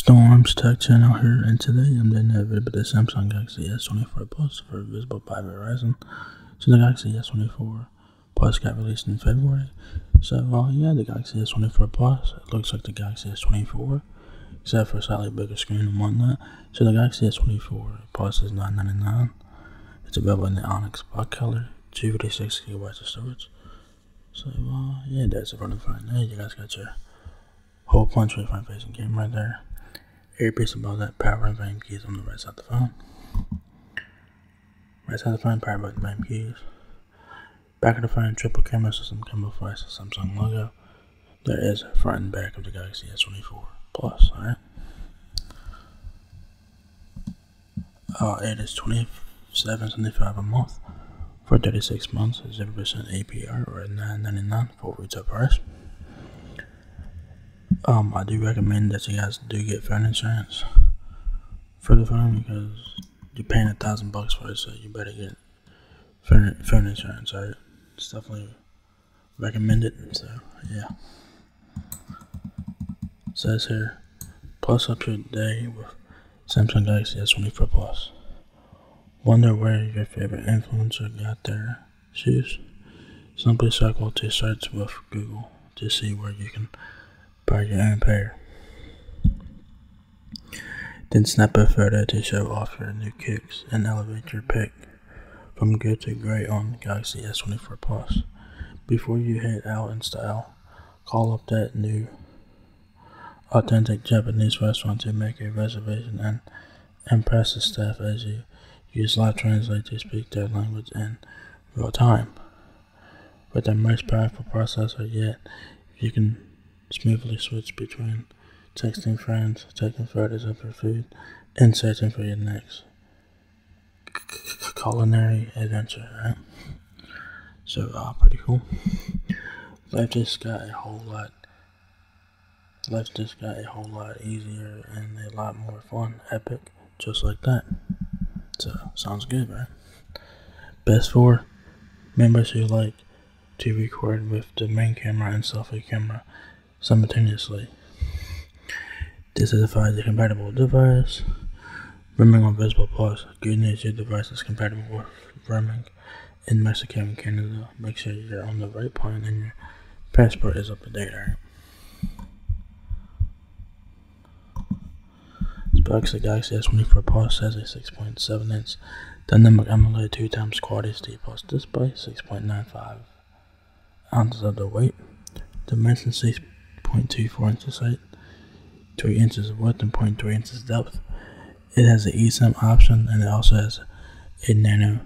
Storm's Tech Channel here, and today I'm doing a video about the Samsung Galaxy S24 Plus for visible by Verizon. So the Galaxy S24 Plus got released in February. So yeah, the Galaxy S24 Plus, it looks like the Galaxy S24, except for a slightly bigger screen and whatnot. So the Galaxy S24 Plus is $999. It's available in the Onyx black color, 256 GB of storage. So yeah, that's it for the front. There you guys got your hole punch with front facing camera right there. Earpiece above that, power and volume keys on the right side of the phone. Right side of the phone, power button, volume keys. Back of the phone, triple camera system, camouflage the Samsung logo. There is a front and back of the Galaxy S24 Plus, alright? It is $27.75 a month for 36 months, 0% APR, or $9.99 full retail price. I do recommend that you guys do get phone insurance for the phone because you're paying $1,000 for it, so you better get phone insurance. Alright, it's definitely recommended. So yeah, it says here, plus up to today with Samsung Galaxy S24 Plus. Wonder where your favorite influencer got their shoes? Simply circle to search with Google to see where you can buy your own pair. Then snap a photo to show off your new kicks and elevate your pick from good to great on Galaxy S24 Plus. Before you head out in style, call up that new authentic Japanese restaurant to make a reservation and impress the staff as you use Live Translate to speak their language in real time. With the most powerful processor yet, you can smoothly switch between texting friends, taking photos of your food, and searching for your next culinary adventure, right? So, pretty cool. Life just got a whole lot easier and a lot more fun, epic, just like that. So, sounds good, right? Best for members who like to record with the main camera and selfie camera simultaneously. This is a 5G compatible device. Roaming on Visible Plus. Good news, your device is compatible with roaming in Mexico and Canada. Make sure you're on the right plan and your passport is up to date, alright? Specs: the Galaxy S24 Plus has a 6.7-inch dynamic AMOLED 2x Quad HD Plus display, 6.95 ounces of the weight. Dimension 6.24 inches height, 3 inches width, and 0.3 inches depth. It has an eSIM option, and it also has a nano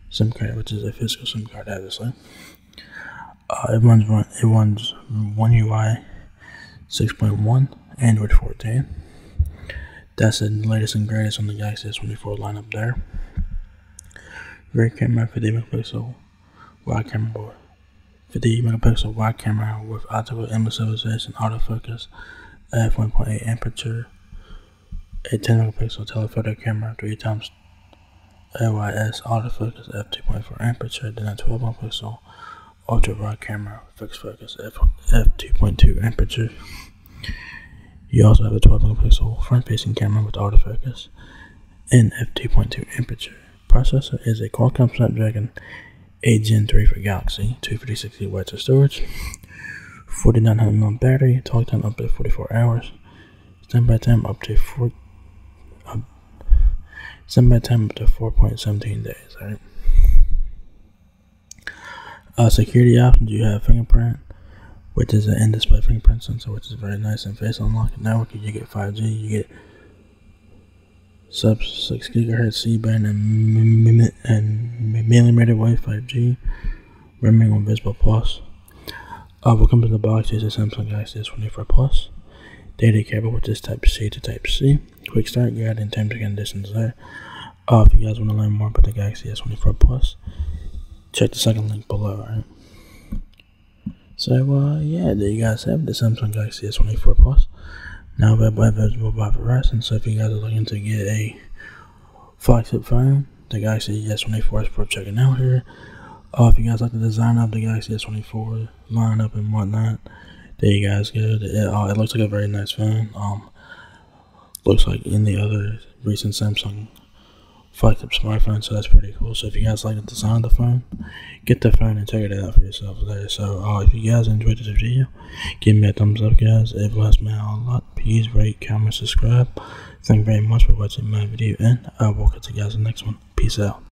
SIM card, which is a physical SIM card, obviously. It runs One UI 6.1, Android 14. That's the latest and greatest on the Galaxy S24 lineup there. Rear camera, 50 megapixel wide camera, 50 megapixel wide camera with optical image stabilization, autofocus, f1.8 aperture, a 10 megapixel telephoto camera, 3x AYS autofocus, f2.4 aperture, then a 12 megapixel ultra wide camera, fixed focus, f2.2 aperture. You also have a 12 megapixel front facing camera with autofocus and f2.2 aperture. Processor is a Qualcomm Snapdragon 8 Gen 3 for Galaxy, 256 GB of storage, 4900 mAh battery, talk time up to 44 hours, standby time up to 4.17 days. Alright. Security options: you have fingerprint, which is an in-display fingerprint sensor, which is very nice, and face unlock. Network, you get 5G, you get sub 6 GHz C-band and millimeter wave 5G. Roaming on Visible Plus. What comes in the box is a Samsung Galaxy S24 Plus. Data cable, which is Type-C to Type-C. Quick start guide and terms and conditions there. If you guys want to learn more about the Galaxy S24 Plus, check the second link below, alright? So, yeah, there you guys have the Samsung Galaxy S24 Plus. Now available by Verizon. So if you guys are looking to get a flagship phone, the Galaxy S24 is worth checking out here. If you guys like the design of the Galaxy S24 lineup and whatnot, there you guys go. It looks like a very nice phone. looks like any other recent Samsung flagship smartphone, so that's pretty cool. So if you guys like the design of the phone, get the phone and check it out for yourself there. So if you guys enjoyed this video, give me a thumbs up, guys. It helps me out a lot. Please rate, comment, subscribe. Thank you very much for watching my video, and I will catch you guys in the next one. Peace out.